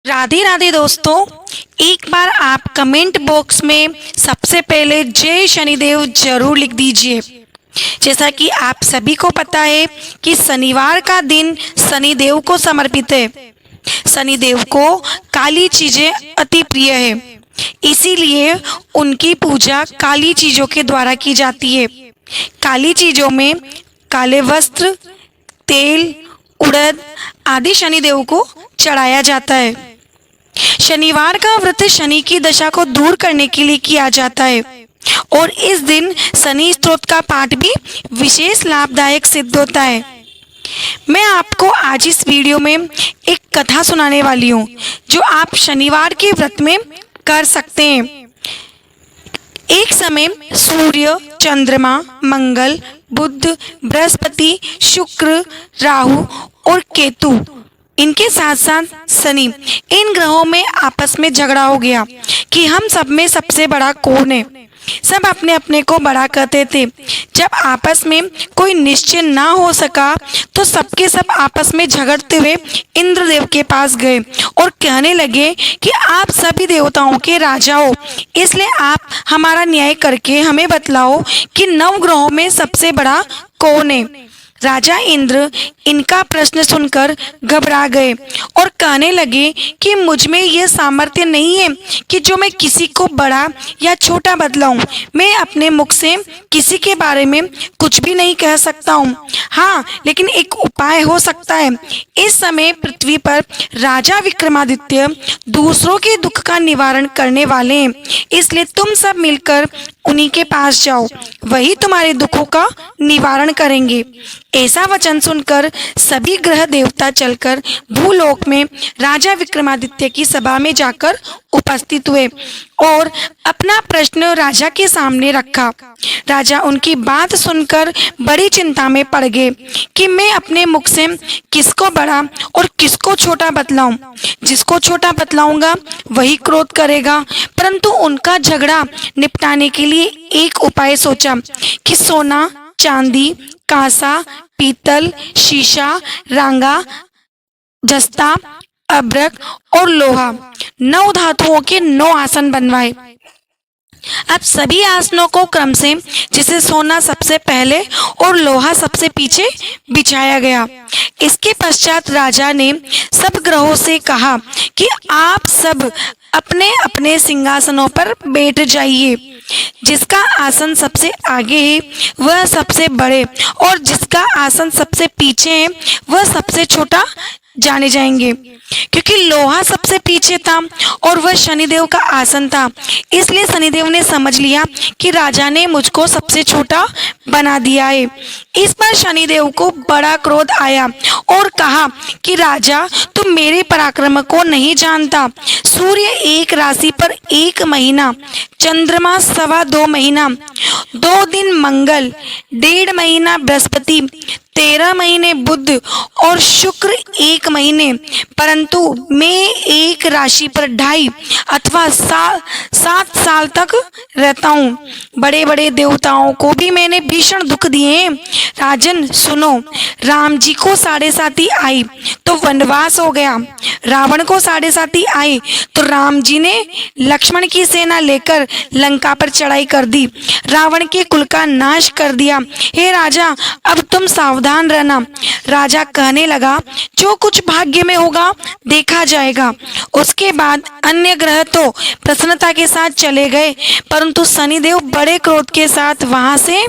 राधे राधे दोस्तों। एक बार आप कमेंट बॉक्स में सबसे पहले जय शनिदेव जरूर लिख दीजिए। जैसा कि आप सभी को पता है कि शनिवार का दिन शनिदेव को समर्पित है। शनिदेव को काली चीजें अति प्रिय है, इसीलिए उनकी पूजा काली चीजों के द्वारा की जाती है। काली चीजों में काले वस्त्र, तेल, उड़द आदि शनिदेव को चढ़ाया जाता है। शनिवार का व्रत शनि की दशा को दूर करने के लिए किया जाता है और इस दिन शनि स्तोत्र का पाठ भी विशेष लाभदायक सिद्ध होता है। मैं आपको आज इस वीडियो में एक कथा सुनाने वाली हूँ जो आप शनिवार के व्रत में कर सकते हैं। एक समय सूर्य, चंद्रमा, मंगल, बुध, बृहस्पति, शुक्र, राहु और केतु, इनके साथ साथ शनि, इन ग्रहों में आपस में झगड़ा हो गया कि हम सब में सबसे बड़ा कौन है। सब अपने अपने को बड़ा कहते थे। जब आपस में कोई निश्चय ना हो सका तो सबके सब आपस में झगड़ते हुए इंद्रदेव के पास गए और कहने लगे कि आप सभी देवताओं के राजा हो, इसलिए आप हमारा न्याय करके हमें बतलाओ कि नव ग्रहों में सबसे बड़ा कौन है। राजा इंद्र इनका प्रश्न सुनकर घबरा गए और कहने लगे कि मुझ में यह सामर्थ्य नहीं है कि जो मैं किसी को बड़ा या छोटा बतलाऊं। मैं अपने मुख से किसी के बारे में कुछ भी नहीं कह सकता हूँ। हाँ, लेकिन एक उपाय हो सकता है। इस समय पृथ्वी पर राजा विक्रमादित्य दूसरों के दुख का निवारण करने वाले हैं, इसलिए तुम सब मिलकर उन्हीं के पास जाओ, वही तुम्हारे दुखों का निवारण करेंगे। ऐसा वचन सुनकर सभी ग्रह देवता चलकर भूलोक में राजा विक्रमादित्य की सभा में जाकर उपस्थित हुए और अपना प्रश्न राजा के सामने रखा। राजा उनकी बात सुनकर बड़ी चिंता में पड़ गए कि मैं अपने मुख से किसको बड़ा और किसको छोटा बतलाऊं। जिसको छोटा बतलाऊंगा वही क्रोध करेगा। परंतु उनका झगड़ा निपटाने के लिए एक उपाय सोचा कि सोना, चांदी, कांसा, पीतल, शीशा, रांगा, जस्ता, अभ्रक और लोहा, 9 धातुओं के 9 आसन बनवाए। अब सभी आसनों को क्रम से, जिसे सोना सबसे पहले और लोहा सबसे पीछे बिछाया गया। इसके पश्चात राजा ने सब ग्रहों से कहा कि आप सब अपने अपने सिंहासनों पर बैठ जाइए। जिसका आसन सबसे आगे है वह सबसे बड़े और जिसका आसन सबसे पीछे है वह सबसे छोटा जाने जाएंगे। क्योंकि लोहा सबसे पीछे था और वह शनिदेव का आसन था, इसलिए शनिदेव ने समझ लिया कि राजा ने मुझको सबसे छोटा बना दिया है। इस पर शनिदेव को बड़ा क्रोध आया और कहा कि राजा, तुम मेरे पराक्रम को नहीं जानता। सूर्य एक राशि पर 1 महीना, चंद्रमा 2.25 महीना, 2 दिन मंगल, 1.5 महीना बृहस्पति, 13 महीने बुध और शुक्र 1 महीने, परंतु मैं एक राशि पर 2.5 अथवा 7 साल तक रहता हूँ। बड़े बड़े देवताओं को भी मैंने भीषण दुख दिए हैं। राजन सुनो, राम जी को 7.5 आई तो वनवास हो गया। रावण को 7.5 आई तो राम जी ने लक्ष्मण की सेना लेकर लंका पर चढ़ाई कर दी, रावण के कुल का नाश कर दिया। हे राजा, अब तुम सावधान रहना। राजा कहने लगा, जो कुछ भाग्य में होगा देखा जाएगा। उसके बाद अन्य ग्रह तो प्रसन्नता के साथ चले गए, परंतु शनिदेव बड़े क्रोध के साथ वहां से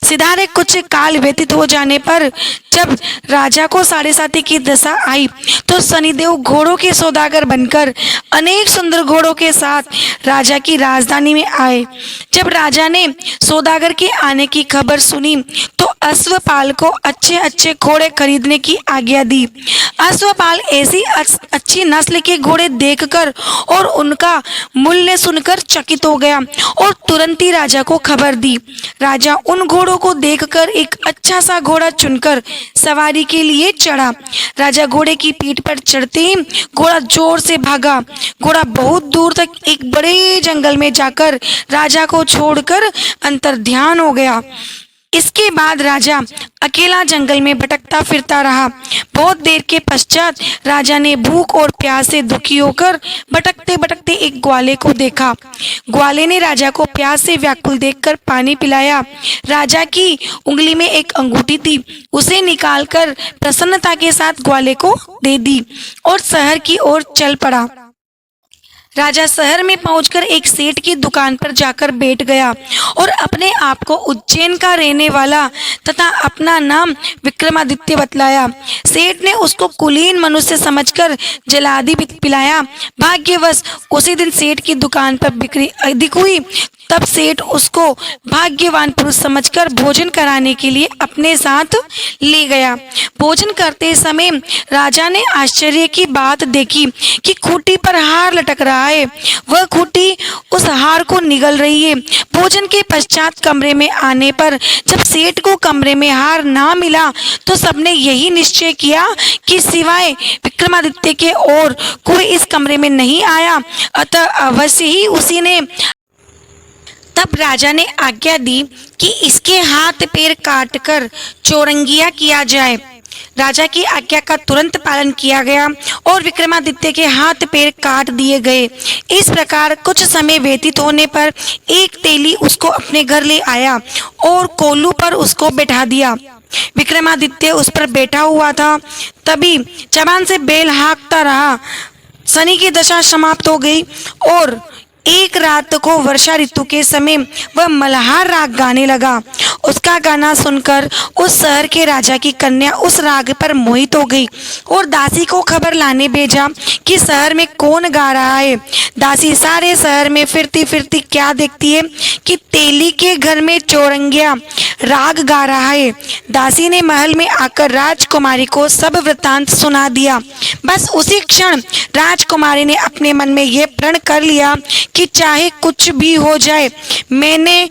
सिधारे। कुछ काल व्यतीत हो जाने पर जब राजा को 7.5 की दशा आई तो शनिदेव घोड़ों के सौदागर बनकर अनेक सुंदर घोड़ों के साथ राजा की राजधानी में आए। जब राजा ने सौदागर के आने की खबर सुनी तो अश्वपाल को अच्छे अच्छे घोड़े खरीदने की आज्ञा दी। अश्वपाल ऐसी अच्छी नस्ल के घोड़े देखकर और उनका मूल्य सुनकर चकित हो गया और तुरंत ही राजा को खबर दी। राजा उन घोड़ों को देखकर एक अच्छा सा घोड़ा चुनकर सवारी के लिए चढ़ा। राजा घोड़े की पीठ पर चढ़ते ही घोड़ा जोर से भागा। घोड़ा बहुत दूर तक एक बड़े जंगल में जाकर राजा को छोड़कर अंतर्ध्यान हो गया। इसके बाद राजा अकेला जंगल में भटकता फिरता रहा। बहुत देर के पश्चात राजा ने भूख और प्यास से दुखी होकर भटकते भटकते एक ग्वाले को देखा। ग्वाले ने राजा को प्यास से व्याकुल देखकर पानी पिलाया। राजा की उंगली में एक अंगूठी थी, उसे निकालकर प्रसन्नता के साथ ग्वाले को दे दी और शहर की ओर चल पड़ा। राजा शहर में पहुंचकर एक सेठ की दुकान पर जाकर बैठ गया और अपने आप को उज्जैन का रहने वाला तथा अपना नाम विक्रमादित्य बतलाया। सेठ ने उसको कुलीन मनुष्य समझकर जलादि पिलाया। भाग्यवश उसी दिन सेठ की दुकान पर बिक्री अधिक हुई। तब सेठ उसको भाग्यवान पुरुष समझकर भोजन कराने के लिए अपने साथ ले गया। भोजन करते समय राजा ने आश्चर्य की बात देखी कि खूंटी पर हार लटक रहा है। वह खूंटी उस हार को निगल रही है। भोजन के पश्चात कमरे में आने पर जब सेठ को कमरे में हार ना मिला तो सबने यही निश्चय किया कि सिवाय विक्रमादित्य के और कोई इस कमरे में नहीं आया, अतः अवश्य ही उसी ने। तब राजा ने आज्ञा दी कि इसके हाथ पैर काटकर चौरंगिया किया जाए। राजा की आज्ञा का तुरंत पालन किया गया और विक्रमादित्य के हाथ पैर काट दिए गए। इस प्रकार कुछ समय व्यतीत होने पर एक तेली उसको अपने घर ले आया और कोल्हू पर उसको बैठा दिया। विक्रमादित्य उस पर बैठा हुआ था, तभी जबान से बैल हाँकता रहा। शनि की दशा समाप्त हो गई और एक रात को वर्षा ऋतु के समय वह मल्हार राग गाने लगा। उसका गाना सुनकर उस शहर के राजा की कन्या उस राग पर मोहित हो गई और दासी को खबर लाने भेजा कि शहर में कौन गा रहा है। दासी सारे शहर में फिरती फिरती क्या देखती है कि तेली के घर में चौरंगिया राग गा रहा है। दासी ने महल में आकर राजकुमारी को सब वृत्तांत सुना दिया। बस उसी क्षण राजकुमारी ने अपने मन में यह प्रण कर लिया कि चाहे कुछ भी हो जाए, मैंने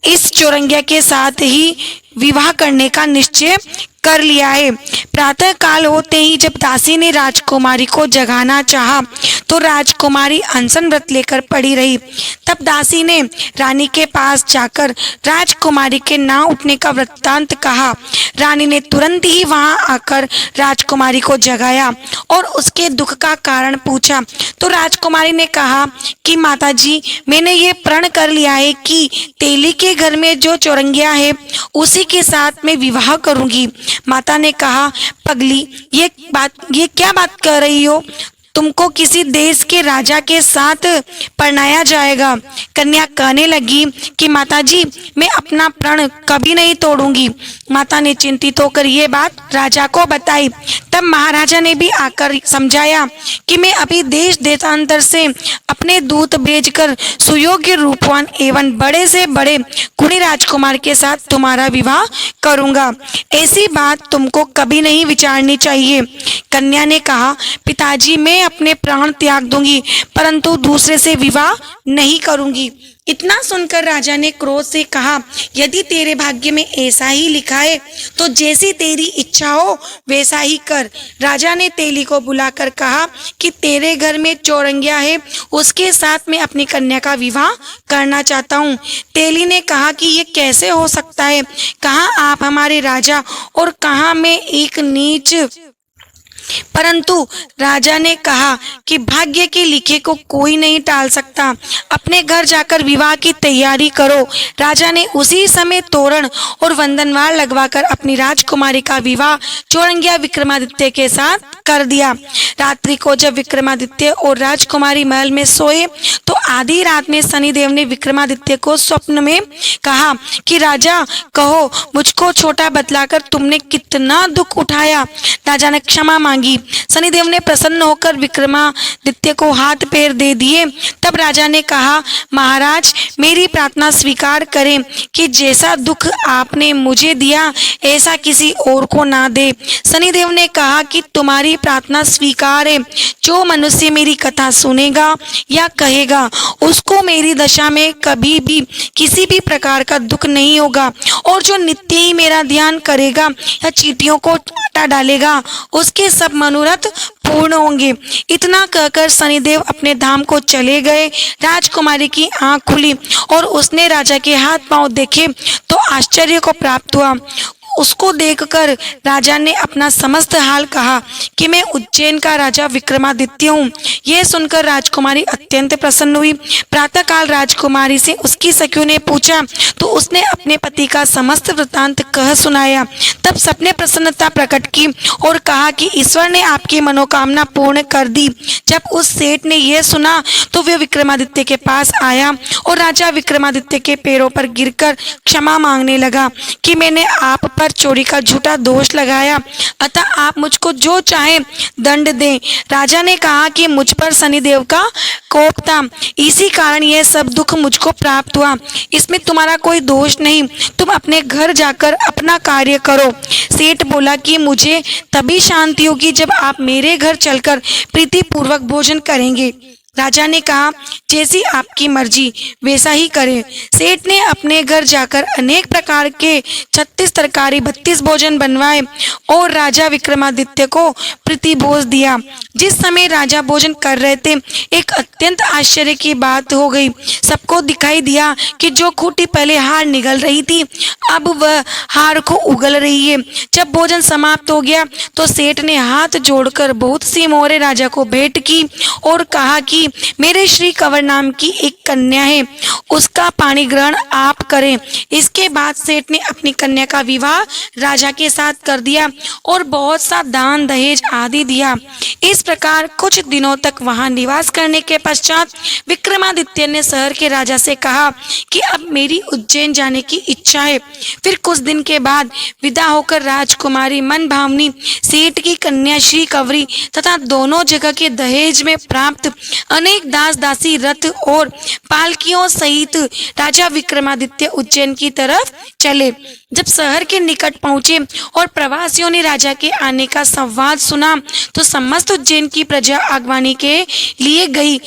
इस चौरंगिया के साथ ही विवाह करने का निश्चय कर लिया है। प्रातः काल होते ही जब दासी ने राजकुमारी को जगाना चाहा तो राजकुमारी अनशन व्रत लेकर पड़ी रही। तब दासी ने रानी के पास जाकर राजकुमारी के ना उठने का वृत्तांत कहा। रानी ने तुरंत ही वहां आकर राजकुमारी को जगाया और उसके दुख का कारण पूछा तो राजकुमारी ने कहा कि माताजी, मैंने ये प्रण कर लिया है कि तेली के घर में जो चौरंगिया है उसी के साथ मैं विवाह करूंगी। माता ने कहा, पगली, ये क्या बात कर रही हो? तुमको किसी देश के राजा के साथ परणाया जाएगा। कन्या कहने लगी कि माताजी, मैं अपना प्रण कभी नहीं तोड़ूंगी। माता ने चिंतित होकर ये बात राजा को बताई। तब महाराजा ने भी आकर समझाया कि मैं अभी देश देशांतर से अपने दूत भेजकर सुयोग्य रूपवान एवं बड़े से बड़े कुड़ी राजकुमार के साथ तुम्हारा विवाह करूंगा। ऐसी बात तुमको कभी नहीं विचारनी चाहिए। कन्या ने कहा, पिताजी, मैं अपने प्राण त्याग दूंगी परंतु दूसरे से विवाह नहीं करूंगी। इतना सुनकर राजा ने क्रोध से कहा, यदि तेरे भाग्य में ऐसा ही लिखा है तो जैसी तेरी इच्छा हो वैसा ही कर। राजा ने तेली को बुलाकर कहा कि तेरे घर में चौरंगिया है, उसके साथ मैं अपनी कन्या का विवाह करना चाहता हूँ। तेली ने कहा कि ये कैसे हो सकता है? कहाँ आप हमारे राजा और कहाँ मैं एक नीच। परंतु राजा ने कहा कि भाग्य के लिखे को कोई नहीं टाल सकता, अपने घर जाकर विवाह की तैयारी करो। राजा ने उसी समय तोरण और वंदनवार लगवाकर अपनी राजकुमारी का विवाह चौरंगिया विक्रमादित्य के साथ कर दिया। रात्रि को जब विक्रमादित्य और राजकुमारी महल में सोए तो आधी रात में शनिदेव ने विक्रमादित्य को स्वप्न में कहा कि राजा, कहो मुझको छोटा बतलाकर तुमने कितना दुख उठाया। राजा ने क्षमा मांगी। शनिदेव ने प्रसन्न होकर विक्रमादित्य को हाथ पैर दे दिए। तब राजा ने कहा, महाराज, मेरी प्रार्थना स्वीकार करें कि जैसा दुख आपने मुझे दिया ऐसा किसी और को ना दे। शनिदेव ने कहा कि तुम्हारी प्रार्थना स्वीकार है। जो मनुष्य मेरी कथा सुनेगा या कहेगा उसको मेरी दशा में कभी भी किसी भी प्रकार का दुख नहीं होगा और जो नित्य ही मेरा ध्यान करेगा या चींटियों को हटा डालेगा उसके सब सब मनोरथ पूर्ण होंगे। इतना कहकर शनिदेव अपने धाम को चले गए। राजकुमारी की आंख खुली और उसने राजा के हाथ पांव देखे तो आश्चर्य को प्राप्त हुआ। उसको देखकर राजा ने अपना समस्त हाल कहा कि मैं उज्जैन का राजा विक्रमादित्य हूँ। यह सुनकर राजकुमारी अत्यंत प्रसन्न हुई। प्रातःकाल राजकुमारी से उसकी सखियों ने पूछा तो उसने अपने पति का समस्त वृत्तांत कह सुनाया। तब सबने प्रसन्नता प्रकट की और कहा कि ईश्वर ने आपकी मनोकामना पूर्ण कर दी। जब उस सेठ ने यह सुना तो वे विक्रमादित्य के पास आया और राजा विक्रमादित्य के पैरों पर गिरकर क्षमा मांगने लगा कि मैंने आप पर चोरी का झूठा दोष लगाया, अतः आप मुझको जो चाहे दंड दें। राजा ने कहा कि मुझ पर शनिदेव का कोप था, इसी कारण यह सब दुख मुझको प्राप्त हुआ। इसमें तुम्हारा कोई दोष नहीं, तुम अपने घर जाकर अपना कार्य करो। सेठ बोला कि मुझे तभी शांति होगी जब आप मेरे घर चलकर प्रीतिपूर्वक भोजन करेंगे। राजा ने कहा जैसी आपकी मर्जी वैसा ही करें। सेठ ने अपने घर जाकर अनेक प्रकार के 36 तरकारी 32 भोजन बनवाए और राजा विक्रमादित्य को प्रीतिभोज दिया। जिस समय राजा भोजन कर रहे थे एक अत्यंत आश्चर्य की बात हो गई। सबको दिखाई दिया कि जो खूंटी पहले हार निगल रही थी अब वह हार को उगल रही है। जब भोजन समाप्त हो गया तो सेठ ने हाथ जोड़कर बहुत सी मोहरे राजा को भेंट की और कहा कि मेरे श्री कंवर नाम की एक कन्या है, उसका पाणी ग्रहण आप करें। इसके बाद सेठ ने अपनी कन्या का विवाह राजा के साथ कर दिया और बहुत सा दान दहेज आदि दिया। इस प्रकार कुछ दिनों तक वहां निवास करने के पश्चात विक्रमादित्य ने शहर के राजा से कहा कि अब मेरी उज्जैन जाने की इच्छा है। फिर कुछ दिन के बाद विदा होकर राजकुमारी मन भावनी सेठ की कन्या श्री कंवरी तथा दोनों जगह के दहेज में प्राप्त अनेक दास दासी रथ और पालकियों सहित राजा विक्रमादित्य उज्जैन की तरफ चले। जब शहर के निकट पहुंचे और प्रवासियों ने राजा के आने का संवाद सुना तो समस्त उज्जैन की प्रजा आगवानी के लिए गई।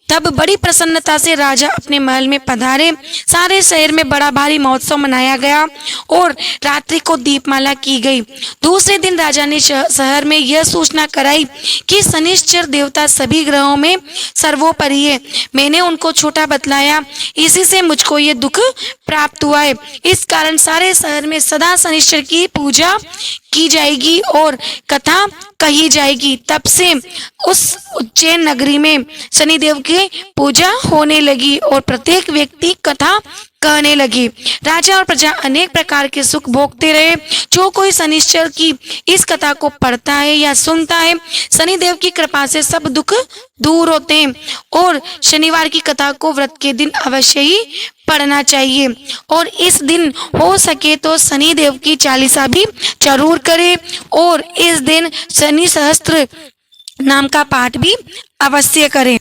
तब बड़ी प्रसन्नता से राजा अपने महल में पधारे। सारे शहर में बड़ा भारी महोत्सव मनाया गया और रात्रि को दीपमाला की गई। दूसरे दिन राजा ने शहर में यह सूचना कराई कि शनिश्चर देवता सभी ग्रहों में सर्वोपरि है। मैंने उनको छोटा बतलाया, इसी से मुझको ये दुख प्राप्त हुआ है। इस कारण सारे शहर में सदा शनिश्चर की पूजा की जाएगी और कथा कही जाएगी। तब से उस उज्जैन नगरी में शनिदेव की पूजा होने लगी और प्रत्येक व्यक्ति कथा कहने लगे। राजा और प्रजा अनेक प्रकार के सुख भोगते रहे। जो कोई शनिश्चर की इस कथा को पढ़ता है या सुनता है शनिदेव की कृपा से सब दुख दूर होते हैं। और शनिवार की कथा को व्रत के दिन अवश्य ही पढ़ना चाहिए और इस दिन हो सके तो शनिदेव की चालीसा भी जरूर करें और इस दिन शनि सहस्त्र नाम का पाठ भी अवश्य करें।